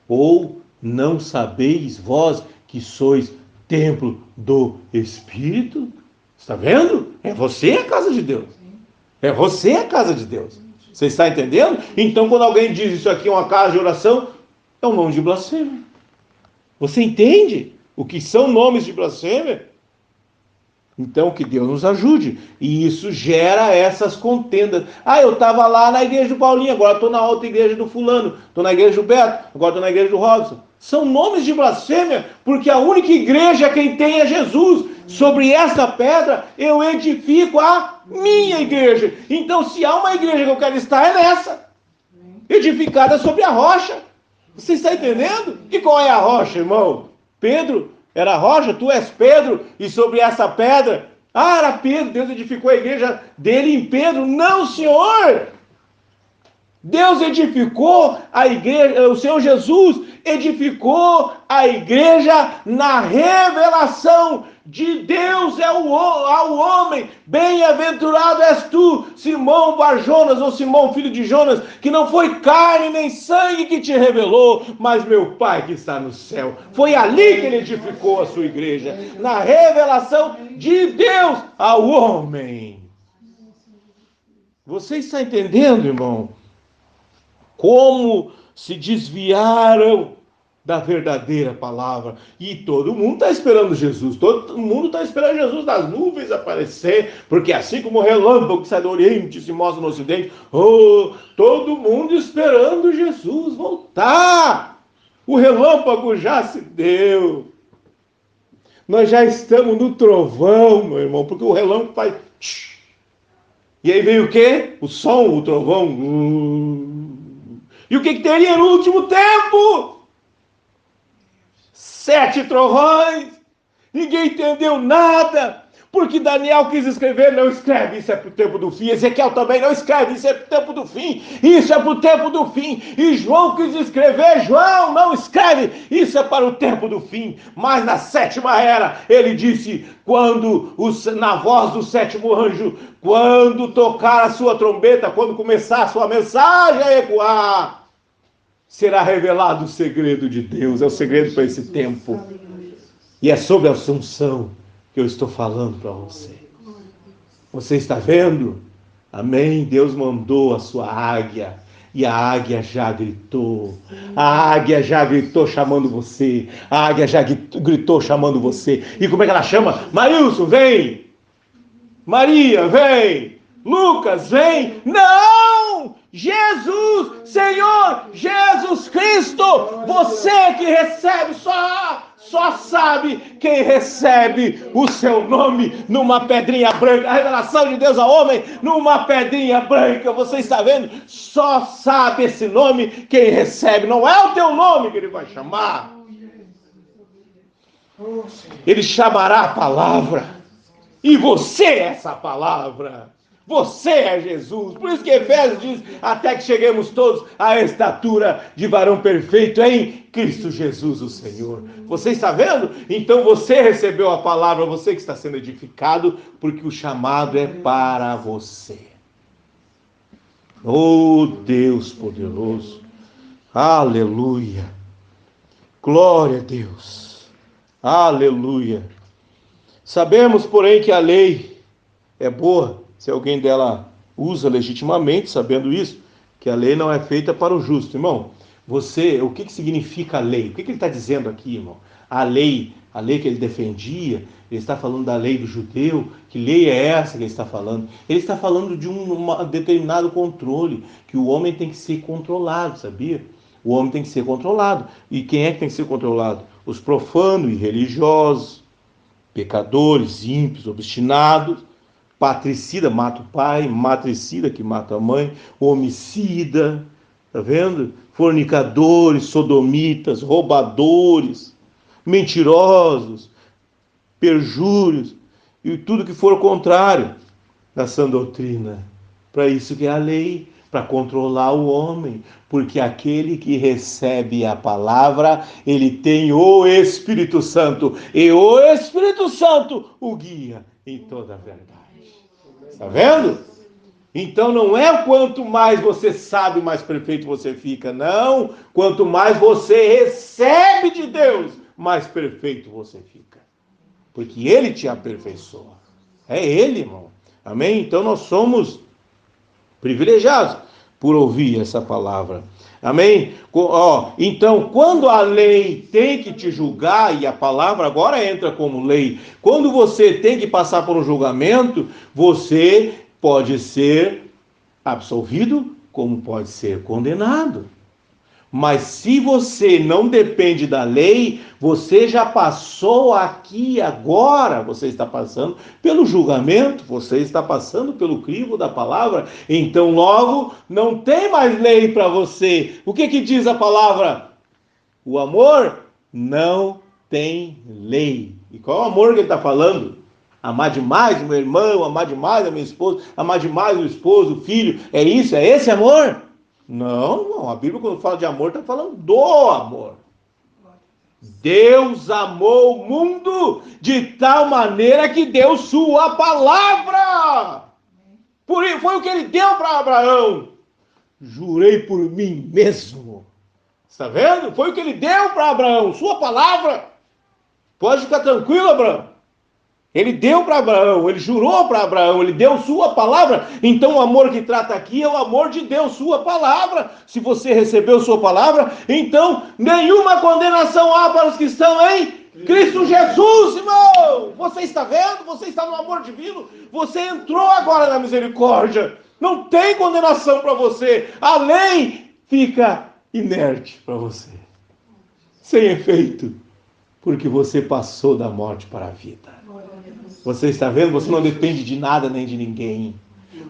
Ou não sabeis vós que sois templo do Espírito? Está vendo? É você a casa de Deus. É você a casa de Deus. Você está entendendo? Então, quando alguém diz isso aqui é uma casa de oração, é um nome de blasfêmia. Você entende o que são nomes de blasfêmia? Então, que Deus nos ajude. E isso gera essas contendas. Ah, eu estava lá na igreja do Paulinho, agora estou na outra igreja do fulano. Estou na igreja do Beto, agora estou na igreja do Robson. São nomes de blasfêmia, porque a única igreja quem tem é Jesus. Sobre essa pedra eu edifico a minha igreja. Então, se há uma igreja que eu quero estar, é nessa. Edificada sobre a rocha. Você está entendendo? E qual é a rocha, irmão? Pedro era rocha, tu és Pedro, e sobre essa pedra, era Pedro, Deus edificou a igreja dele em Pedro. Não, Senhor! Deus edificou a igreja, o Senhor Jesus edificou a igreja na revelação de Deus é ao homem. Bem-aventurado és tu, Simão Bar-Jonas, ou Simão, filho de Jonas, que não foi carne nem sangue que te revelou, mas meu Pai que está no céu. Foi ali que ele edificou a sua igreja, na revelação de Deus ao homem. Você está entendendo, irmão? Como se desviaram da verdadeira palavra. E todo mundo está esperando Jesus. Todo mundo está esperando Jesus das nuvens aparecer. Porque assim como o relâmpago que sai do Oriente e se mostra no Ocidente, todo mundo esperando Jesus voltar. O relâmpago já se deu. Nós já estamos no trovão, meu irmão. Porque o relâmpago faz... E aí veio o quê? O som, o trovão. E o que teria no último tempo? 7 trovões. Ninguém entendeu nada. Porque Daniel quis escrever, não escreve, isso é para o tempo do fim. Ezequiel também não escreve, isso é para o tempo do fim. Isso é para o tempo do fim. E João quis escrever, João não escreve, isso é para o tempo do fim. Mas na 7ª era, ele disse, na voz do 7º anjo, quando tocar a sua trombeta, quando começar a sua mensagem a ecoar, será revelado o segredo de Deus, é o segredo para esse tempo. E é sobre a Assunção que eu estou falando para você. Você está vendo? Amém? Deus mandou a sua águia. E a águia já gritou. A águia já gritou chamando você. A águia já gritou chamando você. E como é que ela chama? Marilson, vem! Maria, vem! Lucas, vem! Não! Jesus, Senhor Jesus Cristo! Você que recebe só sabe quem recebe o seu nome numa pedrinha branca. A revelação de Deus ao homem numa pedrinha branca. Você está vendo? Só sabe esse nome quem recebe. Não é o teu nome que ele vai chamar. Ele chamará a palavra. E você é essa palavra. Você é Jesus. Por isso que Efésios diz, até que cheguemos todos à estatura de varão perfeito em Cristo Jesus, o Senhor. Você está vendo? Então você recebeu a palavra, você que está sendo edificado, porque o chamado é para você. Oh Deus poderoso. Aleluia. Glória a Deus. Aleluia. Sabemos, porém, que a lei é boa se alguém dela usa legitimamente, sabendo isso, que a lei não é feita para o justo. Irmão, o que significa a lei? O que ele está dizendo aqui, irmão? A lei que ele defendia, ele está falando da lei do judeu. Que lei é essa que ele está falando? Ele está falando de um determinado controle, que o homem tem que ser controlado, sabia? O homem tem que ser controlado. E quem é que tem que ser controlado? Os profanos e religiosos, pecadores, ímpios, obstinados, patricida, mata o pai, matricida, que mata a mãe, homicida, tá vendo? Fornicadores, sodomitas, roubadores, mentirosos, perjúrios, e tudo que for contrário da sã doutrina. Para isso que é a lei, para controlar o homem, porque aquele que recebe a palavra, ele tem o Espírito Santo, e o Espírito Santo o guia em toda a verdade. Está vendo? Então não é quanto mais você sabe, mais perfeito você fica. Não. Quanto mais você recebe de Deus, mais perfeito você fica. Porque Ele te aperfeiçoa. É Ele, irmão. Amém? Então nós somos privilegiados por ouvir essa palavra. Amém? Então, quando a lei tem que te julgar, e a palavra agora entra como lei, quando você tem que passar por um julgamento, você pode ser absolvido, como pode ser condenado. Mas se você não depende da lei, você já passou aqui agora, você está passando pelo julgamento, você está passando pelo crivo da palavra, então logo não tem mais lei para você. O que diz a palavra? O amor não tem lei. E qual é o amor que ele está falando? Amar demais o meu irmão, amar demais a minha esposa, amar demais o esposo, o filho, é isso? É esse amor? Não, a Bíblia quando fala de amor está falando do amor. Deus amou o mundo de tal maneira que deu sua palavra. Foi o que ele deu para Abraão. Jurei por mim mesmo. Está vendo? Foi o que ele deu para Abraão, sua palavra. Pode ficar tranquilo, Abraão. Ele deu para Abraão, ele jurou para Abraão, ele deu sua palavra. Então o amor que trata aqui é o amor de Deus, sua palavra. Se você recebeu sua palavra, então nenhuma condenação há para os que estão em Cristo Jesus, irmão. Você está vendo? Você está no amor divino. Você entrou agora na misericórdia. Não tem condenação para você. A lei fica inerte para você, sem efeito, porque você passou da morte para a vida. Você está vendo? Você não depende de nada nem de ninguém.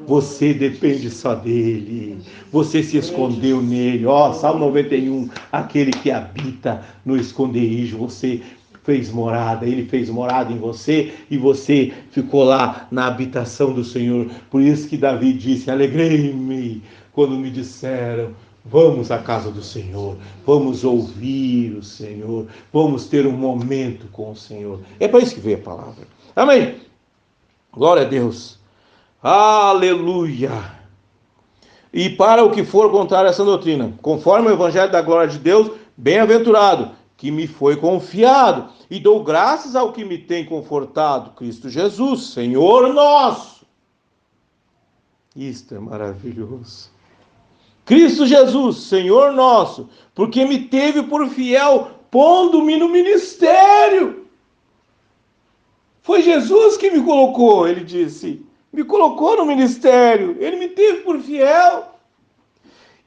Você depende só dele. Você se escondeu nele. Salmo 91, aquele que habita no esconderijo. Você fez morada, ele fez morada em você e você ficou lá na habitação do Senhor. Por isso que Davi disse: alegrei-me quando me disseram: vamos à casa do Senhor, vamos ouvir o Senhor, vamos ter um momento com o Senhor. É para isso que veio a palavra. Amém. Glória a Deus. Aleluia. E para o que for contrário a essa doutrina, conforme o evangelho da glória de Deus, bem-aventurado, que me foi confiado, e dou graças ao que me tem confortado, Cristo Jesus, Senhor nosso. Isto é maravilhoso. Cristo Jesus, Senhor nosso, porque me teve por fiel, pondo-me no ministério. Foi Jesus que me colocou, ele disse. Me colocou no ministério. Ele me teve por fiel.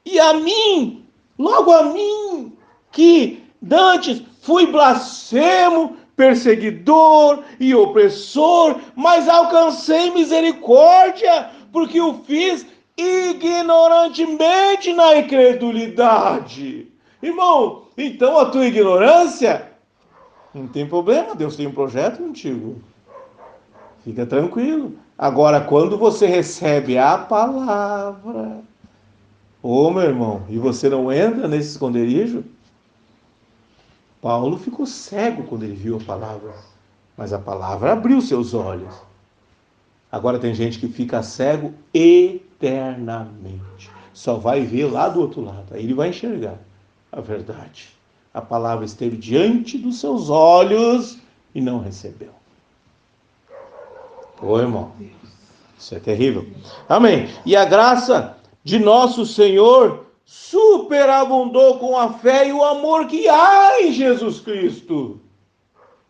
E a mim, logo a mim, que dantes fui blasfemo, perseguidor e opressor, mas alcancei misericórdia, porque o fiz ignorantemente na incredulidade. Irmão, então a tua ignorância não tem problema, Deus tem um projeto contigo. Fica tranquilo. Agora, quando você recebe a palavra, meu irmão, e você não entra nesse esconderijo, Paulo ficou cego quando ele viu a palavra, mas a palavra abriu seus olhos. Agora tem gente que fica cego eternamente. Só vai ver lá do outro lado. Aí ele vai enxergar a verdade. A palavra esteve diante dos seus olhos e não recebeu. Irmão, isso é terrível. Amém. E a graça de nosso Senhor superabundou com a fé e o amor que há em Jesus Cristo.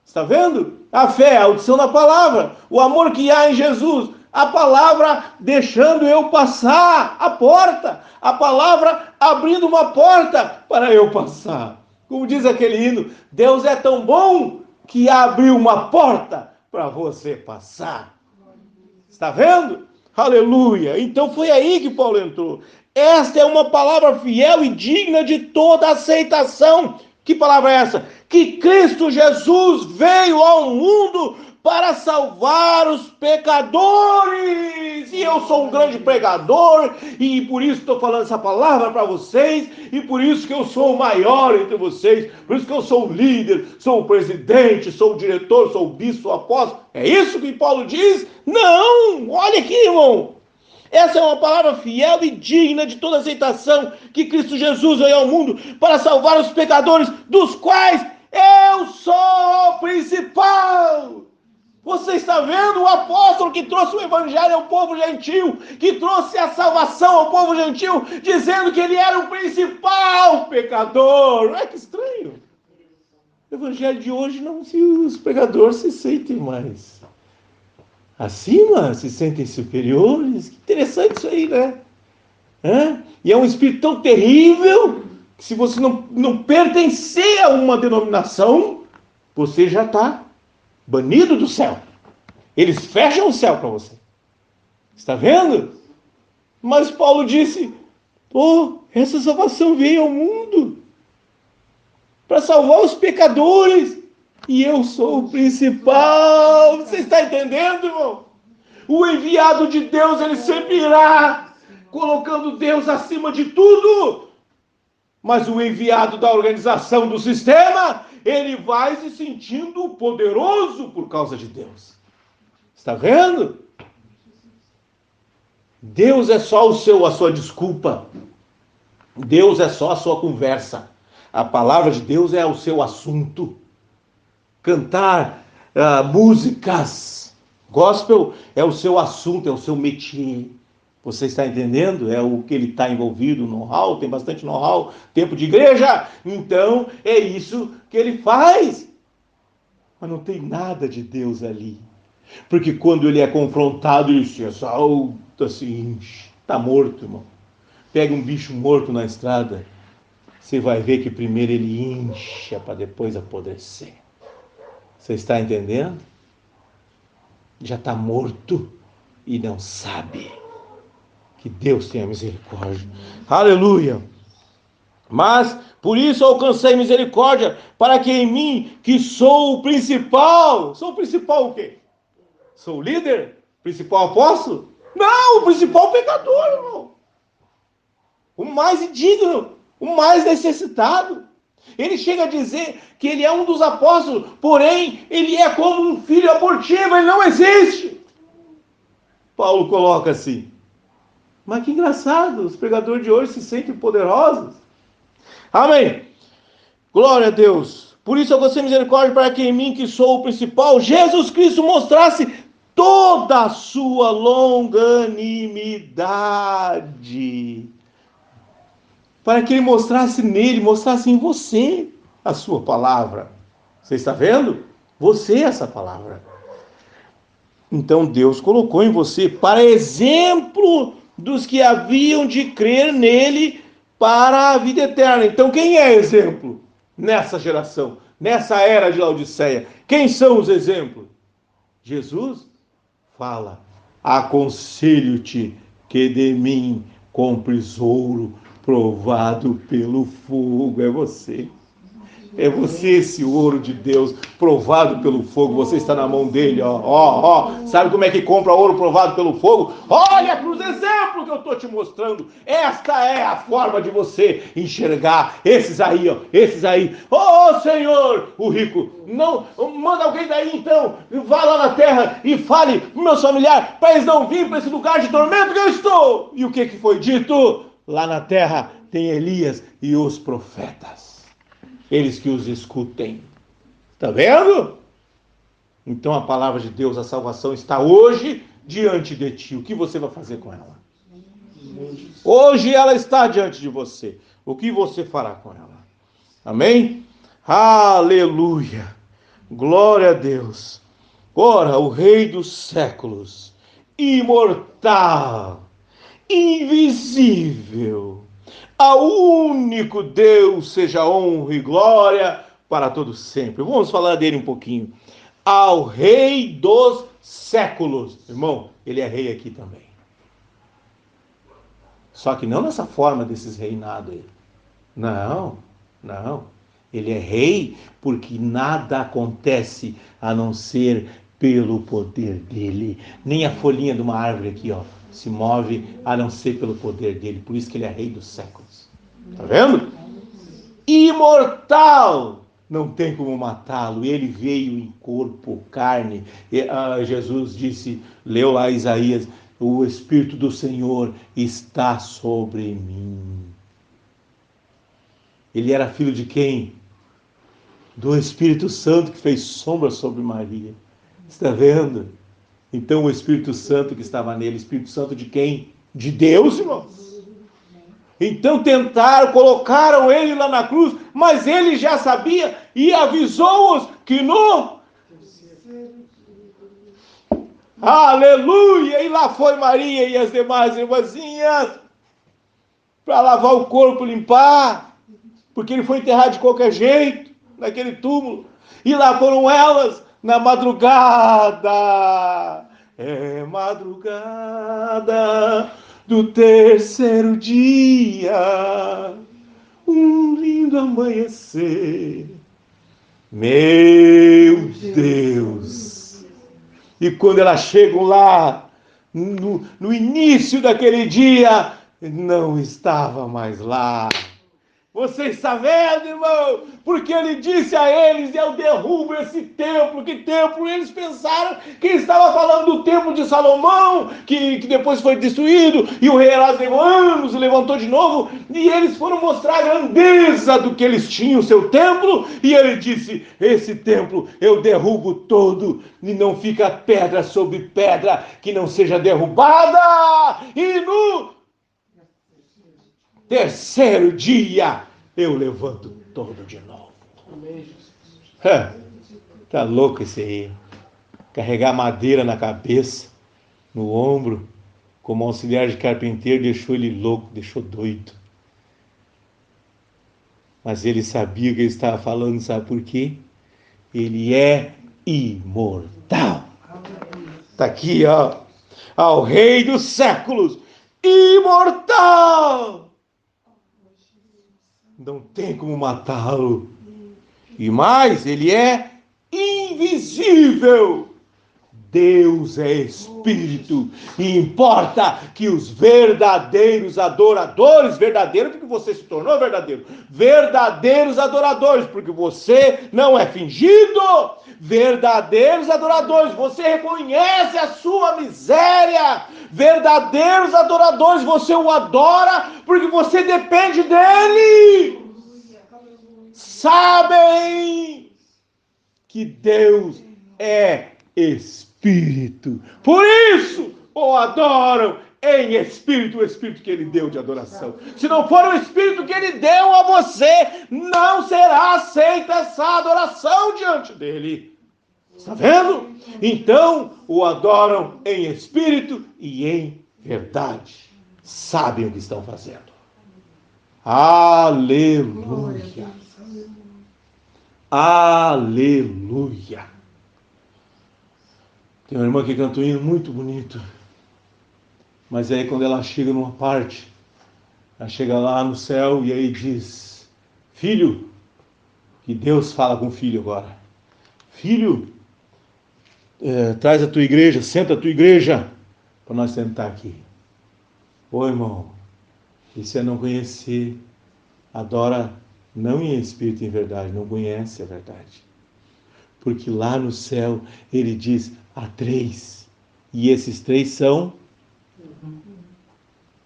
Está vendo? A fé, a audição da palavra, o amor que há em Jesus, a palavra deixando eu passar a porta, a palavra abrindo uma porta para eu passar. Como diz aquele hino, Deus é tão bom que abriu uma porta para você passar. Está vendo? Aleluia! Então foi aí que Paulo entrou. Esta é uma palavra fiel e digna de toda aceitação. Que palavra é essa? Que Cristo Jesus veio ao mundo para salvar os pecadores. E eu sou um grande pregador, e por isso estou falando essa palavra para vocês, e por isso que eu sou o maior entre vocês, por isso que eu sou o líder, sou o presidente, sou o diretor, sou o bispo, sou o apóstolo. É isso que Paulo diz? Não! Olha aqui, irmão. Essa é uma palavra fiel e digna de toda aceitação, que Cristo Jesus veio ao mundo para salvar os pecadores, dos quais eu sou o principal. Você está vendo o apóstolo que trouxe o evangelho ao povo gentil, que trouxe a salvação ao povo gentil, dizendo que ele era o principal pecador. Ai, que estranho. O evangelho de hoje não, se os pecadores se sentem mais acima, se sentem superiores. Que interessante isso aí, né? E é um espírito tão terrível que se você não pertencer a uma denominação, você já está banido do céu. Eles fecham o céu para você. Está vendo? Mas Paulo disse: essa salvação veio ao mundo para salvar os pecadores, e eu sou o principal. Você está entendendo, irmão? O enviado de Deus, ele sempre irá colocando Deus acima de tudo. Mas o enviado da organização do sistema, ele vai se sentindo poderoso por causa de Deus. Está vendo? Deus é só a sua desculpa. Deus é só a sua conversa. A palavra de Deus é o seu assunto. Cantar músicas gospel é o seu assunto, é o seu métier. Você está entendendo? É o que ele está envolvido, know-how, tem bastante know-how, tempo de igreja. Então, é isso que ele faz. Mas não tem nada de Deus ali. Porque quando ele é confrontado, ele se exalta, assim, está morto, irmão. Pega um bicho morto na estrada, você vai ver que primeiro ele incha para depois apodrecer. Você está entendendo? Já está morto e não sabe. Que Deus tenha misericórdia. Aleluia. Mas por isso alcancei misericórdia, para que em mim, que sou o principal. Sou o principal o quê? Sou o líder? Principal apóstolo? Não, o principal pecador, irmão. O mais indigno, o mais necessitado. Ele chega a dizer que ele é um dos apóstolos, porém, ele é como um filho abortivo, ele não existe. Paulo coloca assim. Mas que engraçado, os pregadores de hoje se sentem poderosos. Amém. Glória a Deus. Por isso eu gostei de misericórdia para que em mim, que sou o principal, Jesus Cristo mostrasse toda a sua longanimidade. Para que ele mostrasse nele, mostrasse em você a sua palavra. Você está vendo? Você é essa palavra. Então Deus colocou em você para exemplo dos que haviam de crer nele para a vida eterna. Então quem é exemplo nessa geração, nessa era de Laodiceia? Quem são os exemplos? Jesus fala: aconselho-te que de mim compres ouro provado pelo fogo. É você. É você, esse ouro de Deus, provado pelo fogo. Você está na mão dele, ó. Sabe como é que compra ouro provado pelo fogo? Olha para os exemplos que eu estou te mostrando. Esta é a forma de você enxergar esses aí, ó. Esses aí. Ô, Senhor, o rico, não, manda alguém daí então, vá lá na terra e fale para meus familiares, para eles não virem para esse lugar de tormento que eu estou. E o que foi dito? Lá na terra tem Elias e os profetas. Eles que os escutem. Está vendo? Então a palavra de Deus, a salvação está hoje diante de ti. O que você vai fazer com ela? Hoje ela está diante de você. O que você fará com ela? Amém? Aleluia. Glória a Deus. Ora, o Rei dos séculos, imortal, invisível, ao único Deus seja honra e glória para todos sempre. Vamos falar dele um pouquinho. Ao Rei dos séculos. Irmão, ele é rei aqui também. Só que não nessa forma desses reinados aí. Não. Ele é rei porque nada acontece a não ser pelo poder dele. Nem a folhinha de uma árvore aqui, ó, se move a não ser pelo poder dele. Por isso que ele é rei dos séculos. Tá vendo? Imortal. Não tem como matá-lo. Ele veio em corpo, carne. Jesus disse, leu lá Isaías, o Espírito do Senhor está sobre mim. Ele era filho de quem? Do Espírito Santo que fez sombra sobre Maria. Está vendo? Então o Espírito Santo que estava nele, Espírito Santo de quem? De Deus, irmãos. Então tentaram, colocaram ele lá na cruz, mas ele já sabia e avisou-os que no... Aleluia! E lá foi Maria e as demais irmãzinhas para lavar o corpo, limpar, porque ele foi enterrado de qualquer jeito, naquele túmulo. E lá foram elas, na madrugada. É madrugada do terceiro dia, um lindo amanhecer. Meu Deus! E quando elas chegam lá, no início daquele dia, não estava mais lá. Você está vendo, irmão? Porque ele disse a eles, eu derrubo esse templo. Que templo? Eles pensaram que estava falando do templo de Salomão, que depois foi destruído, e o rei Herodes levou anos e levantou de novo, e eles foram mostrar a grandeza do que eles tinham, o seu templo, e ele disse, esse templo eu derrubo todo, e não fica pedra sobre pedra que não seja derrubada, e no terceiro dia eu levanto todo de novo. Tá louco esse aí. Carregar madeira na cabeça, no ombro, como auxiliar de carpinteiro, deixou ele louco, deixou doido. Mas ele sabia o que ele estava falando, sabe por quê? Ele é imortal. Tá aqui, ó. Ao Rei dos séculos, imortal. Não tem como matá-lo. E mais, ele é invisível. Deus é espírito. E importa que os verdadeiros adoradores, verdadeiro porque você se tornou verdadeiro, verdadeiros adoradores, porque você não é fingido, verdadeiros adoradores, você reconhece a sua miséria, verdadeiros adoradores, você o adora porque você depende dele. Sabem que Deus é espírito. Por isso o adoram em espírito, o espírito que ele deu de adoração. Se não for o espírito que ele deu a você, não será aceita essa adoração diante dele. Está vendo? Então o adoram em espírito e em verdade. Sabem o que estão fazendo. Aleluia. Aleluia. Tem uma irmã que canta um hino muito bonito. Mas aí quando ela chega numa parte, ela chega lá no céu e aí diz, filho, que Deus fala com o filho agora. Filho, traz a tua igreja, senta a tua igreja, para nós sentar aqui. Ô irmão, isso é não conhecer, adora não em espírito e em verdade, não conhece a verdade. Porque lá no céu ele diz, há 3, e esses 3 são...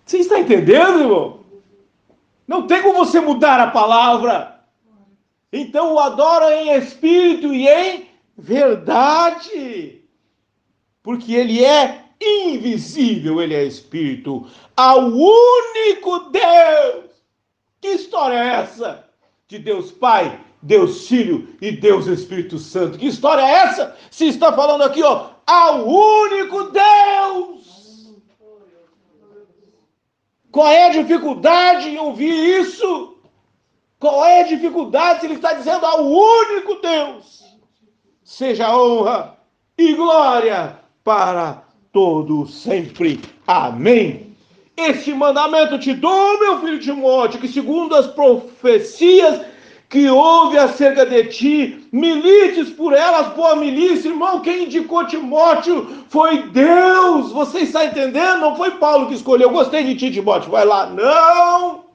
Você está entendendo, irmão? Não tem como você mudar a palavra. Então o adora em espírito e em verdade. Porque ele é invisível, ele é espírito. Ao único Deus. Que história é essa? De Deus Pai, Deus Filho e Deus Espírito Santo. Que história é essa? Se está falando aqui, ó, ao único Deus. Qual é a dificuldade em ouvir isso? Qual é a dificuldade se ele está dizendo ao único Deus? Seja honra e glória para todos sempre. Amém. Este mandamento te dou, meu filho Timóteo, que segundo as profecias que houve acerca de ti, milites por elas, boa milícia, irmão. Quem indicou Timóteo foi Deus. Você está entendendo? Não foi Paulo que escolheu. Gostei de ti, Timóteo, vai lá. Não!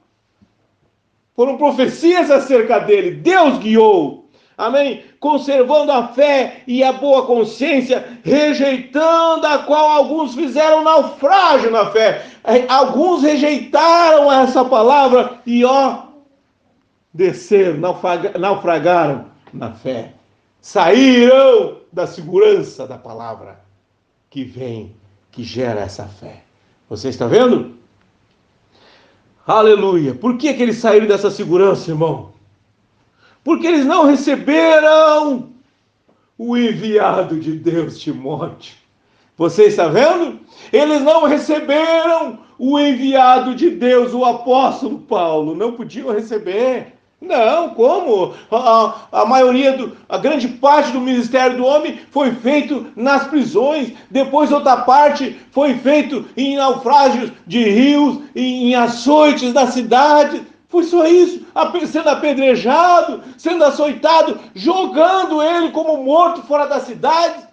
Foram profecias acerca dele. Deus guiou. Amém? Conservando a fé e a boa consciência, rejeitando a qual alguns fizeram naufrágio na fé. Alguns rejeitaram essa palavra e desceram, naufragaram na fé. Saíram da segurança da palavra que vem, que gera essa fé. Você está vendo? Aleluia. Por que eles saíram dessa segurança, irmão? Porque eles não receberam o enviado de Deus, Timóteo. Você está vendo? Eles não receberam o enviado de Deus, o apóstolo Paulo. Não podiam receber. Não, como? A grande parte do ministério do homem foi feito nas prisões, depois outra parte foi feito em naufrágios de rios, em açoites da cidade. Foi só isso, sendo apedrejado, sendo açoitado, jogando ele como morto fora da cidade.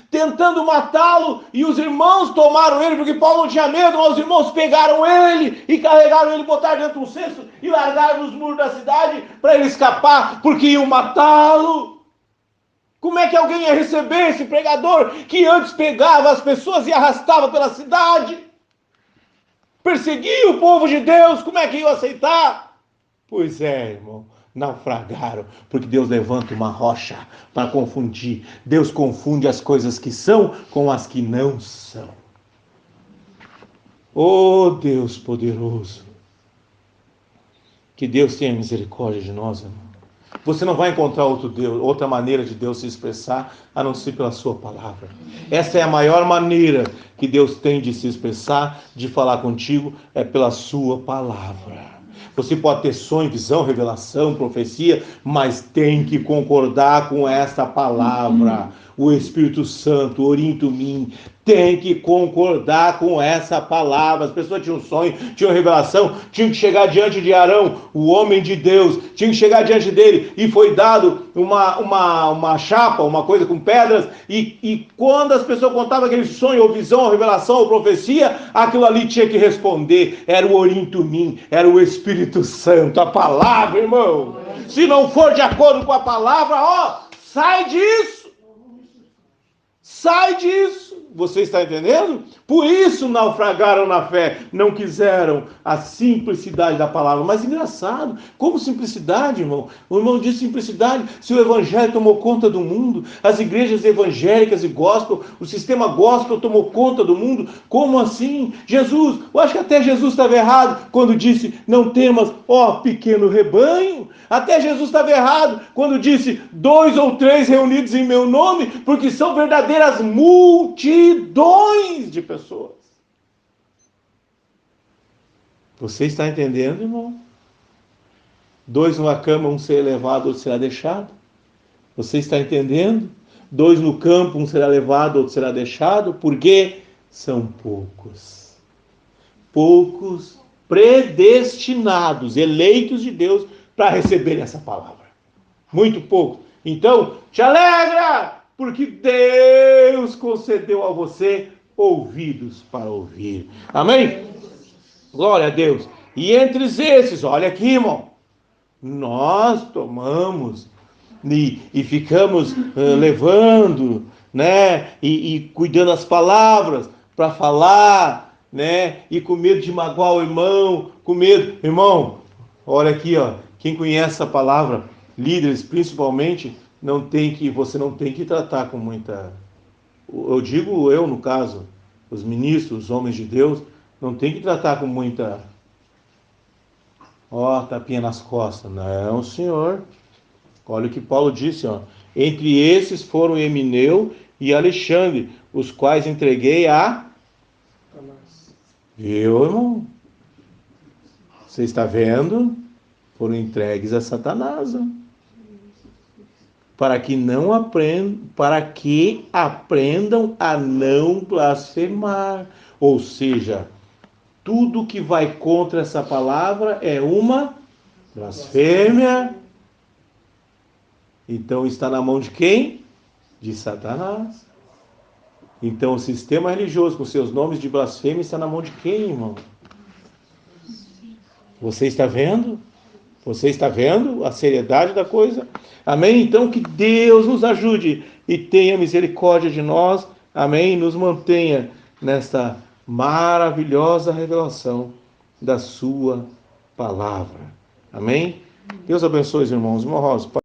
tentando matá-lo, e os irmãos tomaram ele, porque Paulo não tinha medo, mas os irmãos pegaram ele e carregaram ele, botaram dentro de um cesto e largaram nos muros da cidade para ele escapar, porque iam matá-lo. Como é que alguém ia receber esse pregador que antes pegava as pessoas e arrastava pela cidade? Perseguia o povo de Deus, como é que iam aceitar? Pois é, irmão, naufragaram, porque Deus levanta uma rocha para confundir. Deus confunde as coisas que são com as que não são. Oh, Deus poderoso, que Deus tenha misericórdia de nós, irmão. Você não vai encontrar outro Deus, outra maneira de Deus se expressar, a não ser pela sua palavra. Essa é a maior maneira que Deus tem de se expressar, de falar contigo, é pela sua palavra. Você pode ter sonho, visão, revelação, profecia, mas tem que concordar com essa palavra. O Espírito Santo, Orintumim, tem que concordar com essa palavra. As pessoas tinham sonho, tinham revelação, tinham que chegar diante de Arão, o homem de Deus, tinham que chegar diante dele, e foi dado uma chapa, uma coisa com pedras, e quando as pessoas contavam aquele sonho, ou visão, ou revelação, ou profecia, aquilo ali tinha que responder. Era o Orintumim, era o Espírito Santo, a palavra, irmão. Se não for de acordo com a palavra, sai disso. Sai disso. Você está entendendo? Por isso naufragaram na fé, não quiseram a simplicidade da palavra. Mas engraçado, como simplicidade, irmão? O irmão diz simplicidade, se o evangelho tomou conta do mundo, as igrejas evangélicas e gospel, o sistema gospel tomou conta do mundo, como assim? Jesus, eu acho que até Jesus estava errado quando disse, não temas, ó pequeno rebanho. Até Jesus estava errado quando disse, 2 ou 3 reunidos em meu nome, porque são verdadeiras multidões de pessoas. Você está entendendo, irmão? 2 numa cama, um será levado, outro será deixado. Você está entendendo? 2 no campo, um será levado, outro será deixado. Porque são poucos. Poucos predestinados, eleitos de Deus, para receber essa palavra. Muito pouco. Então, te alegra, porque Deus concedeu a você ouvidos para ouvir. Amém? Glória a Deus. E entre esses, olha aqui, irmão, nós tomamos e ficamos levando, né? E cuidando das palavras para falar, né? E com medo de magoar o irmão, com medo. Irmão, olha aqui, ó. Quem conhece essa palavra, líderes principalmente, você não tem que tratar com muita... Eu digo eu, no caso, os ministros, os homens de Deus, não tem que tratar com muita... tapinha nas costas. Não, senhor. Olha o que Paulo disse, ó. Entre esses foram Emineu e Alexandre, os quais entreguei a... Viu, irmão? Você está vendo? Foram entregues a Satanás, ó. Para que aprendam a não blasfemar. Ou seja, tudo que vai contra essa palavra é uma blasfêmia. Então está na mão de quem? De Satanás. Então o sistema religioso com seus nomes de blasfêmia está na mão de quem, irmão? Você está vendo? Você está vendo a seriedade da coisa? Amém? Então que Deus nos ajude e tenha misericórdia de nós. Amém? Nos mantenha nesta maravilhosa revelação da sua palavra. Amém? Deus abençoe os irmãos. Irmão Rosa,